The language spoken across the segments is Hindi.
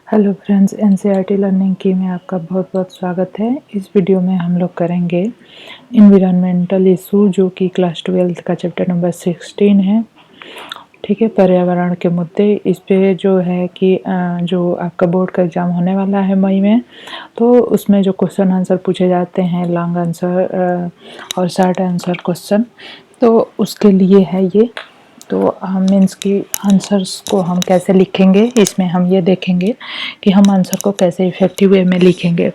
हेलो फ्रेंड्स, एनसीईआरटी लर्निंग की में आपका बहुत बहुत स्वागत है। इस वीडियो में हम लोग करेंगे इन्वायरमेंटल इशू, जो कि क्लास 12 का चैप्टर नंबर 16 है। ठीक है, पर्यावरण के मुद्दे। इस पे जो है कि जो आपका बोर्ड का एग्ज़ाम होने वाला है मई में, तो उसमें जो क्वेश्चन आंसर पूछे जाते हैं, लॉन्ग आंसर और शॉर्ट आंसर क्वेश्चन, तो उसके लिए है ये। तो हम मीन्स की आंसर्स को हम कैसे लिखेंगे, इसमें हम ये देखेंगे कि हम आंसर को कैसे इफेक्टिव वे में लिखेंगे।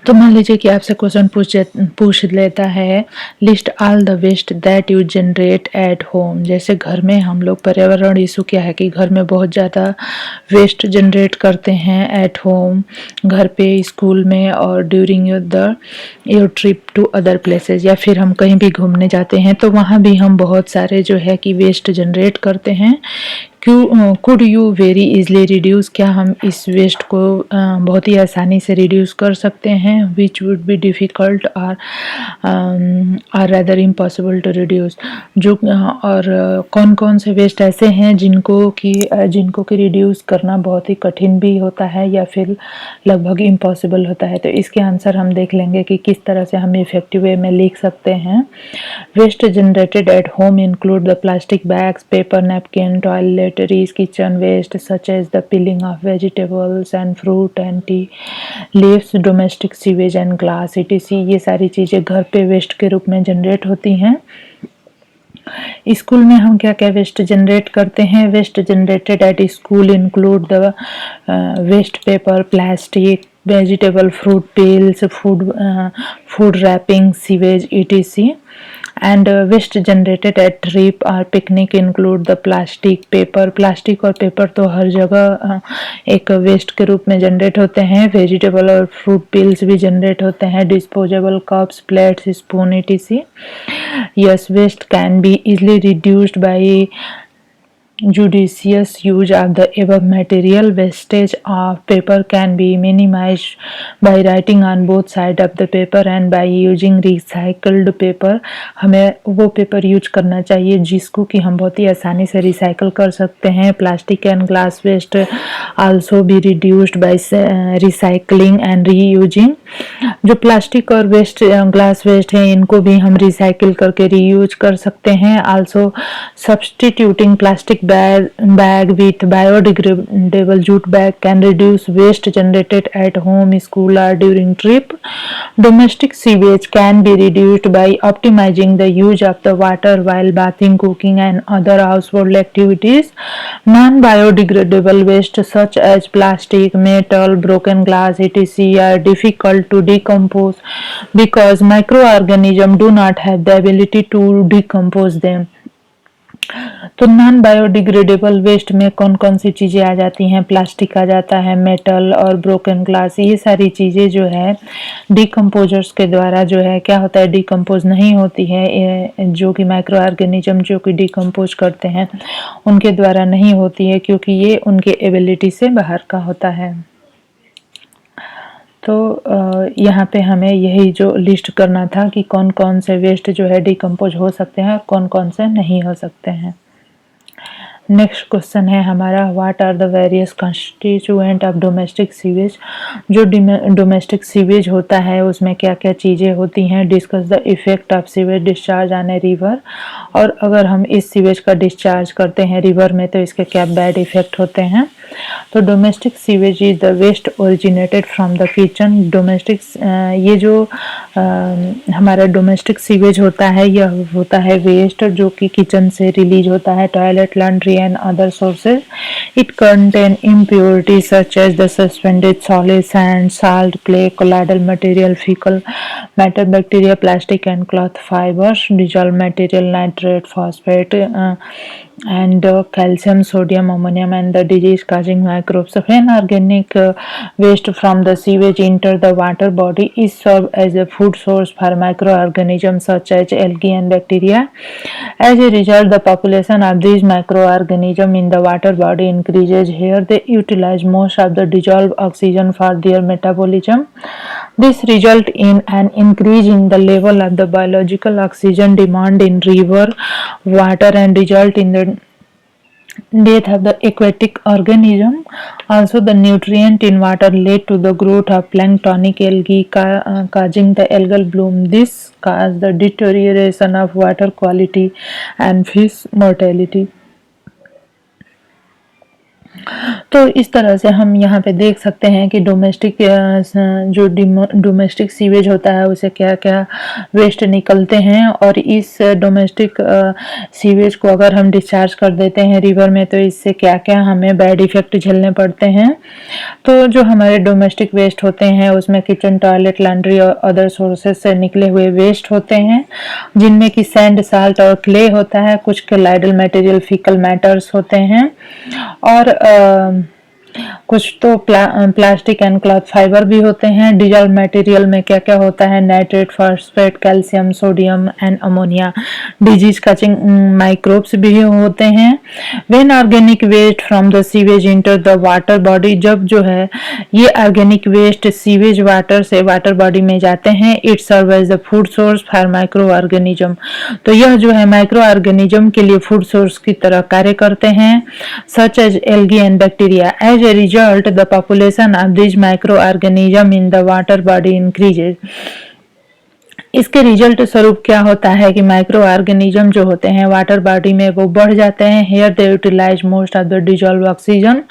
तो मान लीजिए कि आपसे क्वेश्चन पूछ लेता है, list all the waste that you generate at home. जैसे घर में हम लोग, पर्यावरण इशू क्या है कि घर में बहुत ज़्यादा वेस्ट जनरेट करते हैं एट होम, घर पे, स्कूल में, और during your trip to other places, या फिर हम कहीं भी घूमने जाते हैं तो वहाँ भी हम बहुत सारे जो है कि वेस्ट जनरेट करते हैं। Could you very easily reduce, क्या हम इस वेस्ट को बहुत ही आसानी से रिड्यूस कर सकते हैं। विच वुड बी डिफ़िकल्ट और रैदर इम्पॉसिबल टू रिड्यूस, जो और कौन कौन से वेस्ट ऐसे हैं जिनको कि रिड्यूस करना बहुत ही कठिन भी होता है या फिर लगभग इम्पॉसिबल होता है। तो इसके आंसर हम देख लेंगे कि किस तरह से हम इफेक्टिव वे में लिख सकते हैं। Waste generated at home include the plastic bags, paper napkin, toiletries, kitchen waste such as the peeling of vegetables and fruit and tea leaves, domestic sewage and glass etc। ये सारी चीज़ें घर पे वेस्ट के रूप में जनरेट होती हैं। स्कूल में हम क्या क्या वेस्ट जनरेट करते हैं। Waste generated at school include the waste paper, plastic, vegetable, fruit peels, food wrapping, sewage etc। and waste generated at trip or picnic include the plastic, paper। Plastic और पेपर तो हर जगह एक वेस्ट के रूप में जनरेट होते हैं। वेजिटेबल और फ्रूट पील्स भी जनरेट होते हैं। Disposable cups, plates, spoon etc। Yes, waste can be easily reduced by judicious use of the above material। wastage of paper can be minimized by writing on both sides of the paper and by using recycled paper। हमें वो पेपर यूज करना चाहिए जिसको कि हम बहुत ही आसानी से रिसाइकल कर सकते हैं। Plastic and glass waste also be reduced by recycling and reusing. जो प्लास्टिक और वेस्ट ग्लास वेस्ट है, इनको भी हम रिसाइकिल करके रीयूज कर सकते हैं। Also substituting plastic bag with biodegradable jute bag can reduce waste generated at home, school or during trip। Domestic sewage can be reduced by optimizing the use of the water while bathing, cooking and other household activities। Non-biodegradable waste such as plastic, metal, broken glass etc. are difficult to decompose because microorganisms do not have the ability to decompose them। तो नॉन बायोडिग्रेडेबल वेस्ट में कौन कौन सी चीज़ें आ जाती हैं। प्लास्टिक आ जाता है, मेटल और ब्रोकन ग्लास, ये सारी चीज़ें जो है डिकम्पोजर्स के द्वारा जो है क्या होता है, डिकम्पोज नहीं होती है। जो कि माइक्रो ऑर्गेनिज्म जो कि डिकम्पोज करते हैं उनके द्वारा नहीं होती है, क्योंकि ये उनके एबिलिटी से बाहर का होता है। तो यहाँ पे हमें यही जो लिस्ट करना था कि कौन कौन से वेस्ट जो है डिकम्पोज हो सकते हैं और कौन कौन से नहीं हो सकते हैं। नेक्स्ट क्वेश्चन है हमारा, what are the various constituent of domestic sewage. जो डोमेस्टिक सीवेज होता है उसमें क्या क्या चीज़ें होती हैं। Discuss the effect of sewage discharge on a river. और अगर हम इस सीवेज का डिस्चार्ज करते हैं रिवर में तो इसके क्या बैड इफेक्ट होते हैं। तो domestic sewage is the waste originated from the kitchen. Domestic ये जो हमारा डोमेस्टिक सीवेज होता है, यह होता है वेस्ट जो कि किचन से रिलीज होता है। Toilet, laundry and other sources। It contain impurities such as the suspended solid, sand, salt, clay, colloidal material, fecal matter, bacteria, plastic and cloth fibers, dissolved material, nitrate, phosphate and calcium, sodium, ammonium and the disease causing microbes। When organic waste from the sewage enter the water body, is served as a food source for microorganisms such as algae and bacteria। As a result, the population of these microorganisms in the water body increases। Here they utilize most of the dissolved oxygen for their metabolism। This results in an increase in the level of the biological oxygen demand in river water and result in the Death of the aquatic organism. Also, the nutrient in water led to the growth of planktonic algae, causing the algal bloom. This caused the deterioration of water quality and fish mortality. तो इस तरह से हम यहाँ पे देख सकते हैं कि जो डोमेस्टिक सीवेज होता है उसे क्या क्या वेस्ट निकलते हैं, और इस डोमेस्टिक सीवेज को अगर हम डिस्चार्ज कर देते हैं रिवर में तो इससे क्या क्या हमें बैड इफेक्ट झेलने पड़ते हैं। तो जो हमारे डोमेस्टिक वेस्ट होते हैं उसमें किचन, टॉयलेट, लॉन्ड्री और अदर सोर्सेज से निकले हुए वेस्ट होते हैं, जिनमें कि सैंड, साल्ट और क्ले होता है। कुछ कोलाइडल मटेरियल, फीकल मैटर्स होते हैं, और कुछ तो प्लास्टिक एंड क्लॉथ फाइबर भी होते हैं। डिजॉल्व मटेरियल में क्या क्या होता है? Nitrate, phosphate, calcium, sodium and ammonia. Disease causing microbes भी होते हैं। When organic waste from the sewage enter the water body, जब जो है ये ऑर्गेनिक वेस्ट सीवेज वाटर से वाटर बॉडी में जाते हैं, it serve as the food source for micro organism. तो यह जो है माइक्रो ऑर्गेनिज्म के लिए फूड सोर्स की तरह कार्य करते हैं, such as algae and bacteria. As a result, the population of these microorganisms in the water body increases. इसके रिजल्ट स्वरूप क्या होता है कि माइक्रो ऑर्गेनिज्म जो होते हैं वाटर बॉडी में वो बढ़ जाते हैं। Here they utilize most of the dissolved oxygen.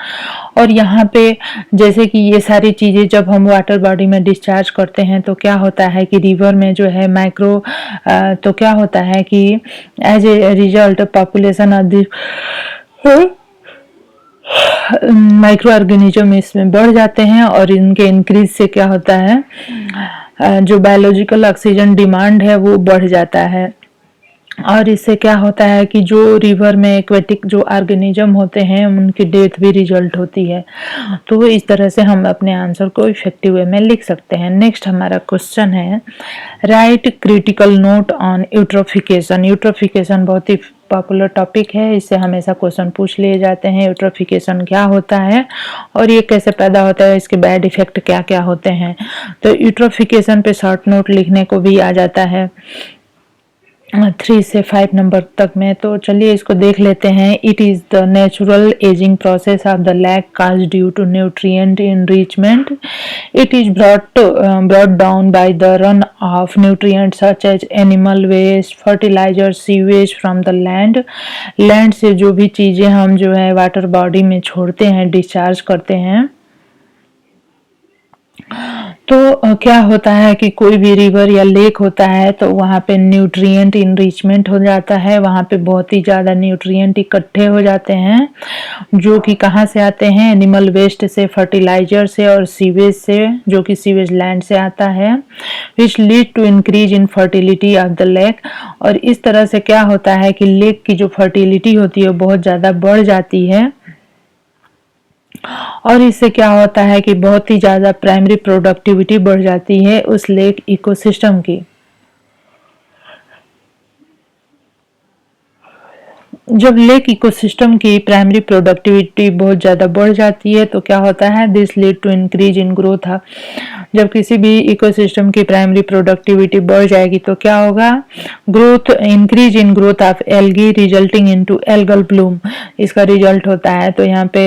और यहाँ पे जैसे कि ये सारी चीज़ें जब हम वाटर बॉडी में डिस्चार्ज करते हैं तो क्या होता है कि रिवर में जो है तो क्या होता है कि as a result population of the micro organism इसमें बढ़ जाते हैं, और इनके इंक्रीज से क्या होता है जो बायोलॉजिकल ऑक्सीजन डिमांड है वो बढ़ जाता है। और इससे क्या होता है कि जो रिवर में एक्वेटिक जो ऑर्गेनिज्म होते हैं उनकी डेथ भी रिजल्ट होती है। तो इस तरह से हम अपने आंसर को इफेक्टिव वे में लिख सकते हैं। नेक्स्ट हमारा क्वेश्चन है, right critical note on eutrophication. Eutrophication बहुत ही पॉपुलर टॉपिक है, इससे हमेशा क्वेश्चन पूछ लिए जाते हैं। यूट्रोफिकेशन क्या होता है और ये कैसे पैदा होता है, इसके बैड इफेक्ट क्या क्या होते हैं। तो यूट्रोफिकेशन पे शॉर्ट नोट लिखने को भी आ जाता है 3 से 5 नंबर तक में। तो चलिए इसको देख लेते हैं। It is the natural ageing process of the lake cause due to nutrient enrichment. It is brought down by the run off nutrient such as animal waste, fertiliser, sewage from the land. Land से जो भी चीजें हम जो है वाटर बॉडी में छोड़ते हैं, डिस्चार्ज करते हैं, तो क्या होता है कि कोई भी रिवर या लेक होता है तो वहाँ पे न्यूट्रिएंट इनरिचमेंट हो जाता है। वहाँ पे बहुत ही ज़्यादा न्यूट्रिएंट इकट्ठे हो जाते हैं, जो कि कहाँ से आते हैं? एनिमल वेस्ट से, फर्टिलाइजर से और सीवेज से, जो कि सीवेज लैंड से आता है। Which lead to increase in fertility of the lake. और इस तरह से क्या होता है कि लेक की जो फर्टिलिटी होती है बहुत ज़्यादा बढ़ जाती है, और इससे क्या होता है कि बहुत ही ज़्यादा प्राइमरी प्रोडक्टिविटी बढ़ जाती है उस लेक इकोसिस्टम की। जब लेक इकोसिस्टम की प्राइमरी प्रोडक्टिविटी बहुत ज़्यादा बढ़ जाती है तो क्या होता है? This lead to increase in growth. जब किसी भी इकोसिस्टम की प्राइमरी प्रोडक्टिविटी बढ़ जाएगी तो क्या होगा? Growth, increase in growth of algae resulting into algal Bloom, इसका रिजल्ट होता है। तो यहाँ पे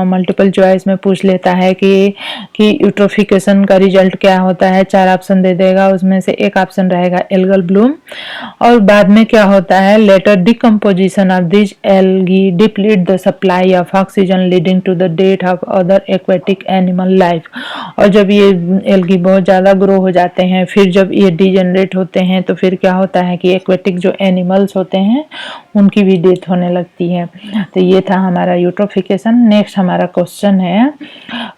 मल्टीपल चॉइस में पूछ लेता है कि यूट्रोफिकेशन का रिजल्ट क्या होता है। 4 ऑप्शन दे देगा, उसमें से एक ऑप्शन रहेगा एल्गल ब्लूम। और बाद में क्या होता है? Later decomposition of this algae deplete the supply of oxygen leading to the death of other aquatic animal life. और जब ये एल्गी बहुत ज़्यादा ग्रो हो जाते हैं, फिर जब ये डिजेनरेट होते हैं तो फिर क्या होता है कि एक्वेटिक जो एनिमल्स होते हैं उनकी भी डेथ होने लगती है। तो ये था हमारा यूट्रोफिकेशन। नेक्स्ट हमारा क्वेश्चन है,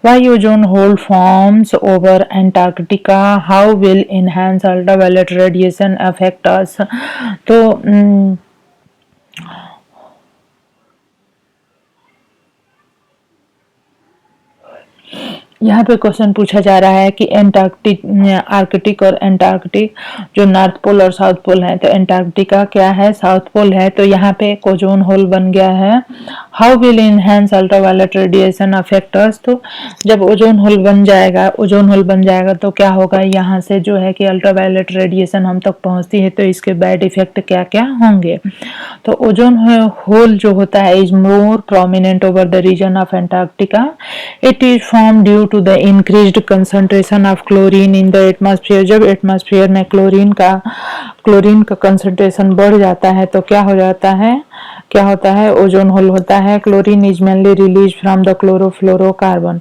why ozone hole forms over Antarctica, how will enhance ultraviolet radiation affect us. तो यहाँ पे क्वेश्चन पूछा जा रहा है कि आर्कटिक और एंटार्कटिक जो नॉर्थ पोल और साउथ पोल है, तो एंटार्क्टिका क्या है, साउथ पोल है। तो यहाँ पे एक ओजोन होल बन गया है। How will enhance ultraviolet radiation affect us. तो जब ओजोन होल बन जाएगा तो क्या होगा, यहाँ से जो है कि अल्ट्रावायलेट रेडिएशन हम तक पहुँचती है तो इसके बैड इफेक्ट क्या क्या होंगे। तो ओजोन होल जो होता है is more prominent over the region of Antarctica. It is form due to the increased concentration of chlorine in the atmosphere. जब एटमॉस्फेयर में क्लोरीन का कंसंट्रेशन बढ़ जाता है तो क्या होता है, ओजोन होल होता है। Chlorine is mainly release from the chlorofluorocarbon.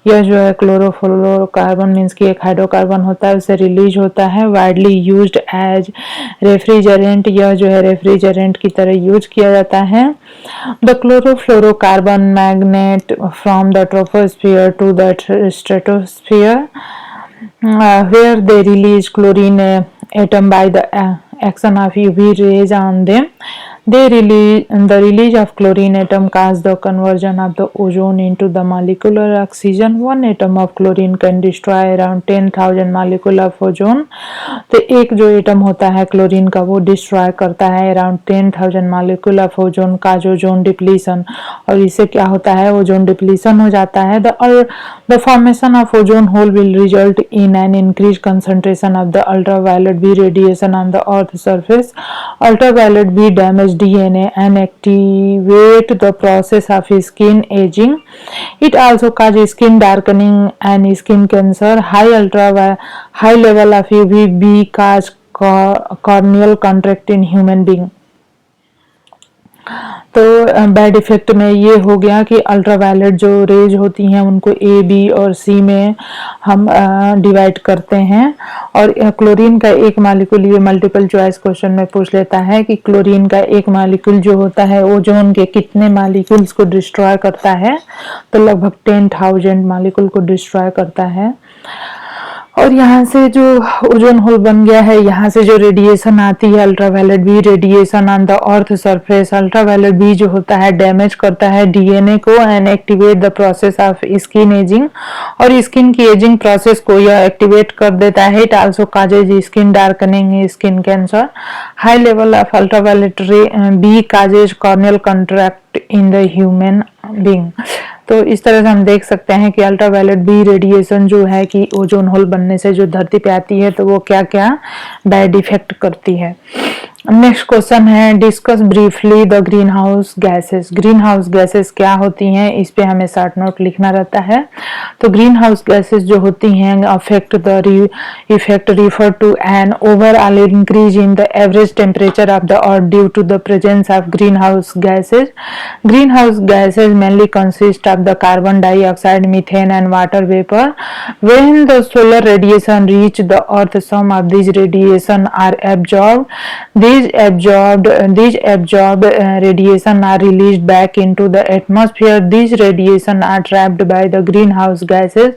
यह जो है क्लोरोफ्लोरोकार्बन मीन्स कि एक हाइड्रोकार्बन होता है, उसे रिलीज होता है। वाइडली यूज्ड एज रेफ्रिजरेंट, यह जो है रेफ्रिजरेंट की तरह यूज किया जाता है। The chlorofluorocarbon migrate from the troposphere to the stratosphere where they release chlorine atom by the action of UV rays on them. The release of chlorine atom causes the conversion of the ozone into the molecular oxygen. One atom of chlorine can destroy around 10,000 molecule of ozone. तो एक जो एटम होता है क्लोरीन का वो डिस्ट्रॉय करता है अराउंड 10,000 मॉलिक्यूल ऑफ ओजोन का जो ओजोन डिप्लीशन, और इससे क्या होता है, ओजोन डिप्लीशन हो जाता है। The formation of ozone hole will result in an increase concentration of the ultraviolet B radiation on the earth surface. Ultraviolet B damage DNA and activate the process of skin aging. It also causes skin darkening and skin cancer. High level of UVB cause corneal contract in human being. तो बैड इफेक्ट में ये हो गया कि अल्ट्रावायलेट जो रेज होती हैं उनको ए, बी और सी में हम डिवाइड करते हैं। और क्लोरीन का एक मॉलिक्यूल, ये मल्टीपल चॉइस क्वेश्चन में पूछ लेता है कि क्लोरीन का एक मॉलिक्यूल जो होता है ओजोन के कितने मॉलिक्यूल्स को डिस्ट्रॉय करता है, तो लगभग 10,000 मॉलिक्यूल को डिस्ट्रॉय करता है। और यहाँ से जो ओजोन होल बन गया है, यहाँ से जो रेडिएशन आती है ultraviolet B radiation on the earth surface, ultraviolet B जो होता है डैमेज करता है डीएनए को and activate the process of skin ageing, और स्किन की एजिंग प्रोसेस को यह एक्टिवेट कर देता है। It also causes skin darkening, skin cancer. High level of ultraviolet B causes corneal cataract in the human being. तो इस तरह से हम देख सकते हैं कि अल्ट्रावायलेट बी रेडिएशन जो है कि ओजोन होल बनने से जो धरती पे आती है तो वो क्या क्या बैड इफेक्ट करती है। नेक्स्ट क्वेश्चन है discuss briefly the green house gases. Greenhouse gases क्या होती हैं, इस पे हमें शॉर्ट नोट लिखना रहता है। तो ग्रीन हाउस गैसेस जो होती हैं affect the effect refer to an overall increase in the average temperature of the earth due to the presence of greenhouse gases. Greenhouse gases mainly consist of the carbon dioxide, methane and water vapour. When the solar radiation reach the earth some of these radiation are absorbed. These absorbed radiation are released back into the atmosphere. These radiation are trapped by the greenhouse gases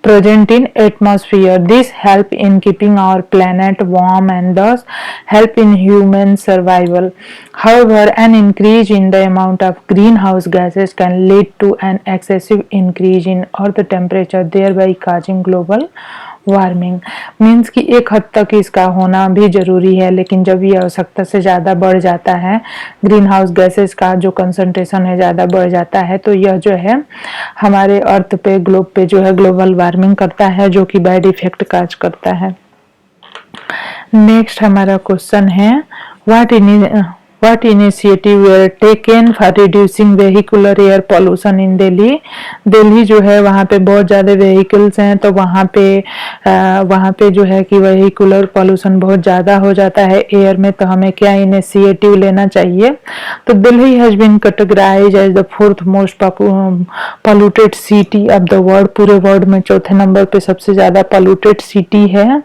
present in atmosphere. This help in keeping our planet warm and thus help in human survival. However, an increase in the amount of greenhouse gases can lead to an excessive increase in earth temperature, thereby causing global warming. Means कि एक हद तक इसका होना भी जरूरी है, लेकिन जब ये आवश्यकता से ज़्यादा बढ़ जाता है, ग्रीन हाउस गैसेस का जो कंसंट्रेशन है ज़्यादा बढ़ जाता है, तो यह जो है हमारे अर्थ पे, ग्लोब पे जो है ग्लोबल वार्मिंग करता है, जो कि बैड इफेक्ट काज करता है। नेक्स्ट हमारा क्वेश्चन है What initiative were taken for reducing vehicular air pollution in Delhi? Delhi जो है वहाँ पे बहुत ज़्यादा व्हीकल्स हैं, तो वहाँ पे जो है कि वेहिकुलर पॉल्यूशन बहुत ज़्यादा हो जाता है एयर में। तो हमें क्या इनिशिएटिव लेना चाहिए। तो Delhi has been categorised as the 4th most polluted city of the world. पूरे वर्ल्ड में चौथे नंबर पे सबसे ज़्यादा पॉल्यूटेड सिटी है।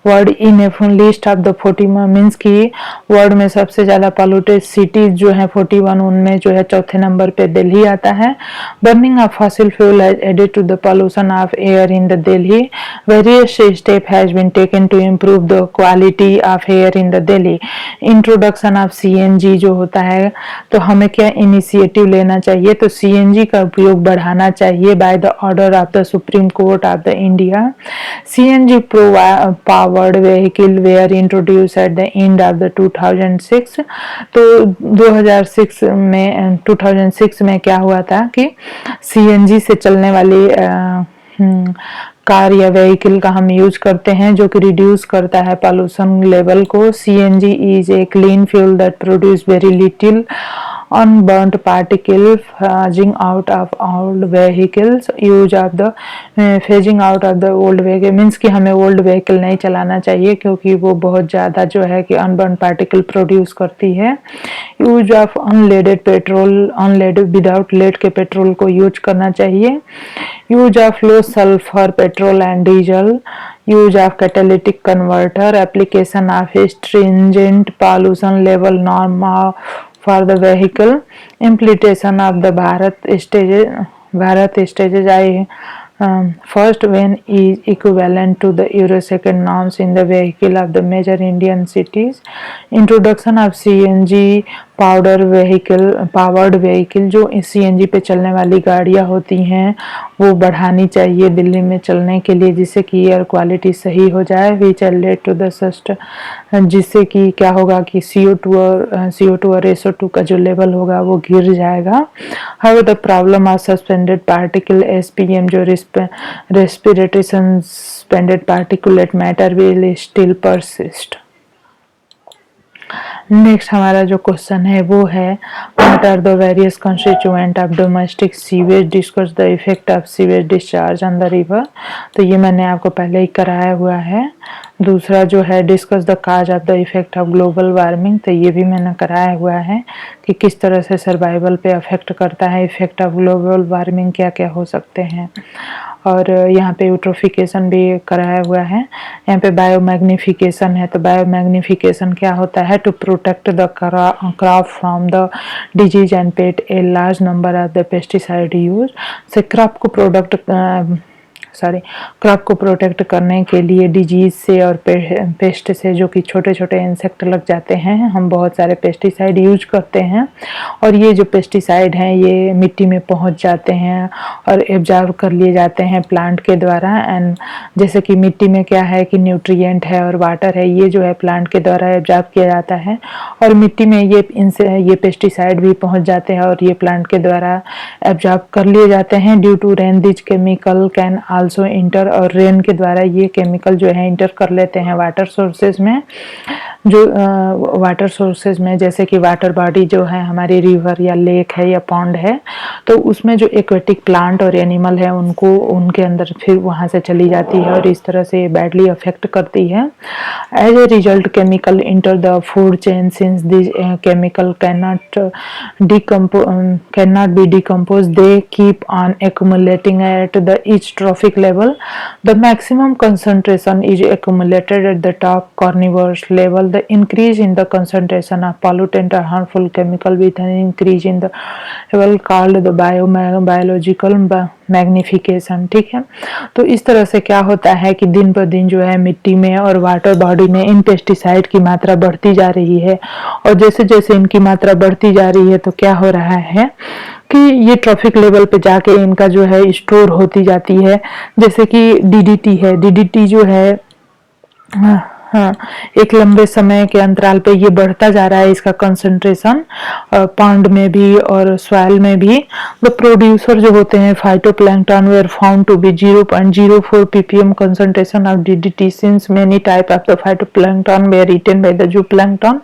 Word in a list of the 41 means की वर्ल्ड में सबसे ज़्यादा पॉल्यूटेड सिटीज जो है 41, उनमें जो है चौथे नंबर पे दिल्ली आता है। Burning of fossil fuel has added to the pollution of air in the Delhi. Various step has been taken to improve the quality of air in the Delhi. Introduction of CNG जो होता है, तो हमें क्या इनिशिएटिव लेना चाहिए, तो सीएनजी का उपयोग बढ़ाना चाहिए by the order of the supreme court of the India. CNG powered vehicle were introduce at the end of the 2006। तो 2006 में क्या हुआ था कि सीएनजी से चलने वाली कार या व्हीकल का हम यूज करते हैं जो कि रिड्यूस करता है पॉल्यूशन लेवल को। CNG is a clean fuel that produce very little unburnt particle. Phasing out of old vehicles, use of the phasing out of the old vehicle means कि हमें ओल्ड व्हीकल नहीं चलाना चाहिए क्योंकि वो बहुत ज़्यादा जो है कि अनबर्न पार्टिकल प्रोड्यूस करती है। Use of unleaded petrol, unleaded without lead के पेट्रोल को यूज करना चाहिए। Use of low sulphur petrol and diesel. Use of catalytic converter. Application of stringent pollution level norm for the vehicle. Implementation of the Bharat stages first when is equivalent to the Euro 2 norms in the vehicle of the major Indian cities. Introduction of CNG powered vehicle, जो सीएनजी पे चलने वाली गाड़ियां होती हैं वो बढ़ानी चाहिए दिल्ली में चलने के लिए, जिससे कि एयर क्वालिटी सही हो जाए। Which are lead to the जिससे कि क्या होगा कि CO2 और SO2 का जो लेवल होगा वो गिर जाएगा। How the problem of suspended particle SPM जो respiratory suspended particulate matter will still persist. Next हमारा जो क्वेश्चन है वो है what are the various constituent of domestic sewage, discuss the effect of sewage discharge on the river. तो ये मैंने आपको पहले ही कराया हुआ है। दूसरा जो है discuss the cause of the effect of global warming, तो ये भी मैंने कराया हुआ है कि किस तरह से सर्वाइवल पे अफेक्ट करता है इफेक्ट ऑफ ग्लोबल वार्मिंग, क्या क्या हो सकते हैं। और यहाँ पे यूट्रोफिकेशन भी कराया हुआ है। यहाँ पे बायोमैग्निफिकेशन है, तो बायोमैग्निफिकेशन क्या होता है, to protect the crop from the disease and put a large number of the pesticide use. से क्रॉप को प्रोटेक्ट करने के लिए डिजीज से और पेस्ट से, जो कि छोटे छोटे इंसेक्ट लग जाते हैं, हम बहुत सारे पेस्टिसाइड यूज करते हैं और ये जो पेस्टिसाइड हैं ये मिट्टी में पहुंच जाते हैं और एब्जॉर्ब कर लिए जाते हैं प्लांट के द्वारा। एंड जैसे कि मिट्टी में क्या है कि न्यूट्रिएंट है और वाटर है, ये जो है प्लांट के द्वारा एब्जॉर्ब किया जाता है और मिट्टी में ये पेस्टिसाइड भी पहुंच जाते हैं और ये प्लांट के द्वारा एब्जॉर्ब कर लिए जाते हैं। Due to rain this chemical can also enter, और रेन के द्वारा ये केमिकल जो है इंटर कर लेते हैं वाटर सोर्सेज में। वाटर सोर्सेज में जैसे कि वाटर बॉडी जो है हमारी रिवर या लेक है या पॉन्ड है, तो उसमें जो एक्वेटिक प्लांट और एनिमल है उनके अंदर फिर वहाँ से चली जाती है और इस तरह से बैडली अफेक्ट करती है। As a result chemical enter the food chain since this chemical cannot be decompose, they keep on accumulating at the each trophic level. The maximum concentration is accumulated at the top carnivorous level. The increase in the concentration of pollutant or harmful chemical with an increase in the level called the biological magnification. ठीक है, तो इस तरह से क्या होता है कि दिन पर दिन जो है मिट्टी में और वाटर बॉडी में इन पेस्टिसाइड की मात्रा बढ़ती जा रही है और जैसे जैसे इनकी मात्रा बढ़ती जा रही है तो क्या हो रहा है कि ये ट्रॉफिक लेवल पे जाके इनका जो है स्टोर होती जाती है। जैसे कि DDT है, DDT जो है एक लंबे समय के अंतराल पे ये बढ़ता जा रहा है इसका कंसंट्रेशन, पॉन्ड में भी और सॉइल में भी। द प्रोड्यूसर जो होते हैं phytoplankton were found to be 0.04 ppm concentration of DDT since many type of the phytoplankton were eaten by the zooplankton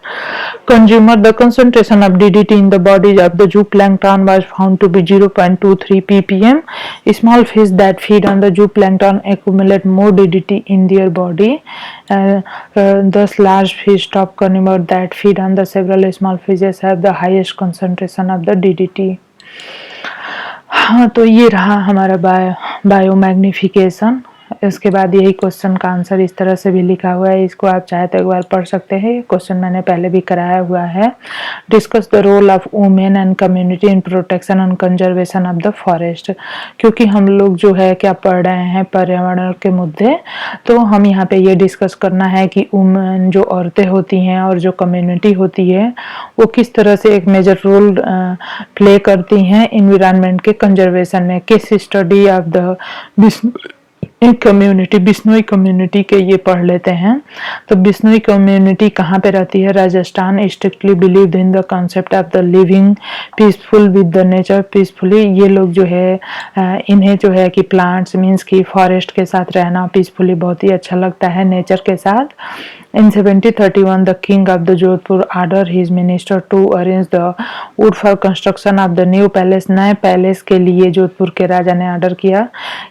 consumer. The concentration of DDT in the body of the zooplankton was found to be 0.23 ppm. Small fish that feed on the zooplankton accumulate more DDT in their body. Thus large fish top carnivore that feed on the several small fishes have the highest concentration of the DDT. हाँ, तो ये रहा हमारा बायोमैग्निफिकेशन। उसके बाद यही क्वेश्चन का आंसर इस तरह से भी लिखा हुआ है, इसको आप चाहे तो एक बार पढ़ सकते हैं। ये क्वेश्चन मैंने पहले भी कराया हुआ है। Discuss the role of women and community in protection and conservation of the forest. क्योंकि हम लोग जो है क्या पढ़ रहे हैं, पर्यावरण के मुद्दे, तो हम यहाँ पे ये डिस्कस करना है कि वुमेन जो औरतें होती हैं और जो कम्युनिटी होती है वो किस तरह से एक मेजर रोल प्ले करती हैं इन्वायरमेंट के कंजर्वेशन में। Case study of the community, Bishnoi community के ये पढ़ लेते हैं। तो बिश्नोई कम्युनिटी कहाँ पे रहती है? Rajasthan. Strictly believe in the concept of the living peaceful with the nature peacefully. ये लोग जो है इन्हें जो है कि प्लांट्स मीन्स कि फॉरेस्ट के साथ रहना पीसफुली बहुत ही अच्छा लगता है, नेचर के साथ। In 1731, the king of the Jodhpur ordered his minister to arrange the wood for construction of the new palace। नए पैलेस के लिए जोधपुर के राजा ने ऑर्डर किया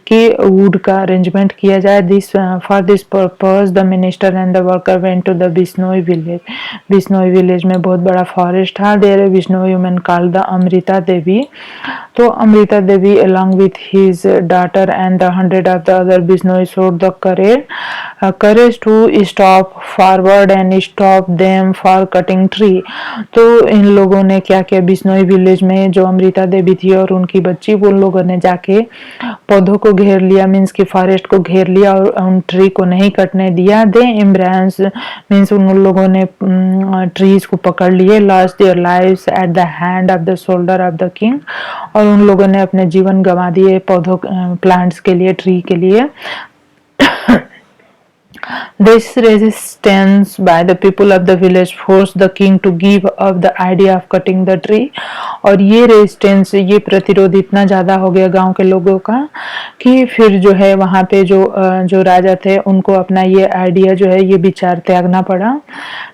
कि वुड का अरेंजमेंट किया जाए। For this purpose the minister and the worker went to the Bishnoi village. Bishnoi village में बहुत बड़ा फॉरेस्ट था। There Bishnoi women called the Amrita Devi. तो अमृता देवी along with his daughter and the 100 of the other Bishnoi showed the courage to stop forward and stop them for cutting tree। तो इन लोगों ने क्या किया, बिश्नोई विलेज में जो अमृता देवी थी और उनकी बच्ची, वो लोगों ने जाके पौधों को घेर लिया, मीन्स कि फॉरेस्ट को घेर लिया और उन ट्री को नहीं कटने दिया। दे एम्ब्रेस मीन्स उन लोगों ने ट्रीज को पकड़ लिए। Lost their lives at the hand of the shoulder of the king. और उन लोगों ने अपने जीवन गंवा दिए पौधों प्लांट्स के लिए, ट्री के लिए। This resistance by the people of the village forced the king to give up the idea of cutting the tree। और ये रेजिस्टेंस, ये प्रतिरोध इतना ज़्यादा हो गया गांव के लोगों का कि फिर जो है वहाँ पे जो राजा थे उनको अपना ये आइडिया जो है ये विचार त्यागना पड़ा।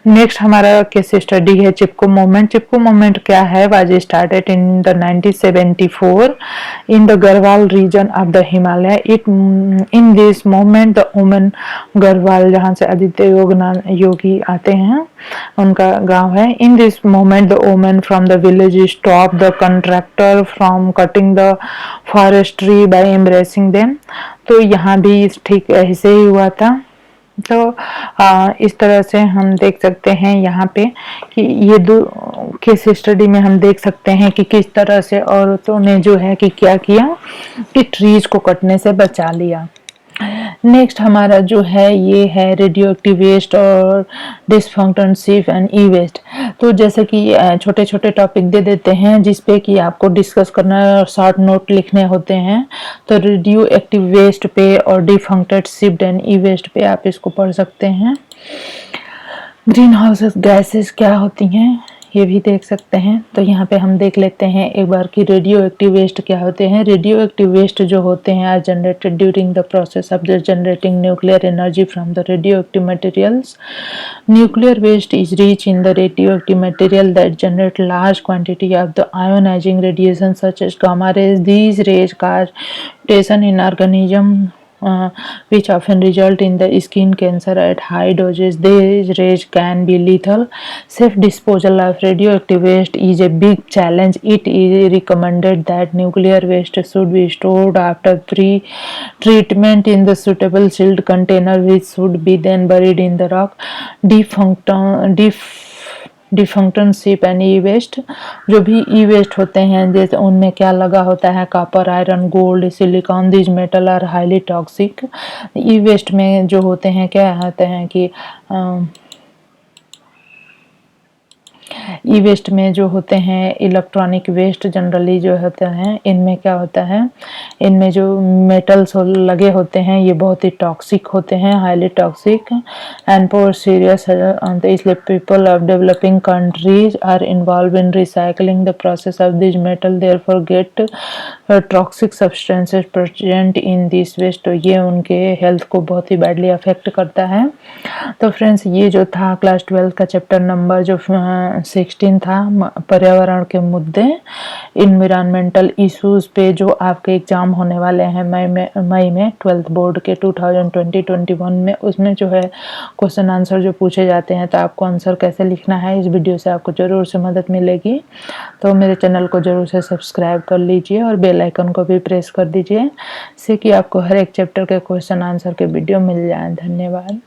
नेक्स्ट हमारा केस स्टडी है चिपको मूवमेंट। चिपको मूवमेंट क्या है? Was started in the 1974 in the Garhwal region of the Himalaya. In this movement the women Garhwal, जहाँ से आदित्य योगी आते हैं, उनका गांव है। In this movement the women from the village stop the contractor from cutting the forest tree by embracing them. तो यहाँ भी ठीक ऐसे ही हुआ था। तो इस तरह से हम देख सकते हैं यहाँ पे कि ये दो केस स्टडी में हम देख सकते हैं कि किस तरह से औरतों ने जो है कि क्या किया कि ट्रीज को कटने से बचा लिया। नेक्स्ट हमारा जो है ये है रेडियो एक्टिव वेस्ट और डिसफंक्शनशिप एंड ई वेस्ट। तो जैसे कि छोटे छोटे टॉपिक दे देते हैं जिसपे कि आपको डिस्कस करना है और शॉर्ट नोट लिखने होते हैं। तो रेडियो एक्टिव वेस्ट पे और डिसफंक्शनशिप एंड ई वेस्ट पे आप इसको पढ़ सकते हैं। ग्रीन हाउस गैसेस क्या होती हैं ये भी देख सकते हैं। तो यहाँ पे हम देख लेते हैं एक बार कि रेडियो एक्टिव वेस्ट क्या होते हैं। रेडियो एक्टिव वेस्ट जो होते हैं are generated during the process of the generating nuclear energy from the radio active materials. Nuclear waste is rich in the radio active material that generate large quantity of the ionising radiation such as gamma rays. These rays cause mutation in organism which often result in the skin cancer at high doses. These rays can be lethal. Safe disposal of radioactive waste is a big challenge. It is recommended that nuclear waste should be stored after treatment in the suitable sealed container, which should be then buried in the rock. डिफंक्शनशिप एंड ई वेस्ट, जो भी ई वेस्ट होते हैं जैसे उनमें क्या लगा होता है, copper, iron, gold, silicon, these metal are highly toxic. E waste में जो होते हैं क्या होते हैं कि ई वेस्ट में जो होते हैं इलेक्ट्रॉनिक वेस्ट जनरली जो होते हैं, इनमें क्या होता है, इनमें जो मेटल्स लगे होते हैं ये बहुत ही टॉक्सिक होते हैं, highly toxic and for serious. इसलिए people of developing countries are involve in recycling the process of this metal, therefore get toxic substances present in this waste. तो ये उनके हेल्थ को बहुत ही बैडली अफेक्ट करता है। तो फ्रेंड्स ये जो था क्लास 12 का चैप्टर नंबर जो 16 था पर्यावरण के मुद्दे, इन्वायरमेंटल इश्यूज पे जो आपके एग्जाम होने वाले हैं मई में 12th बोर्ड के 2020-21 में, उसमें जो है क्वेश्चन आंसर जो पूछे जाते हैं तो आपको आंसर कैसे लिखना है, इस वीडियो से आपको ज़रूर से मदद मिलेगी। तो मेरे चैनल को ज़रूर से सब्सक्राइब कर लीजिए और बेल आइकन को भी प्रेस कर दीजिए, जिससे कि आपको हर एक चैप्टर के क्वेश्चन आंसर के वीडियो मिल जाए। धन्यवाद।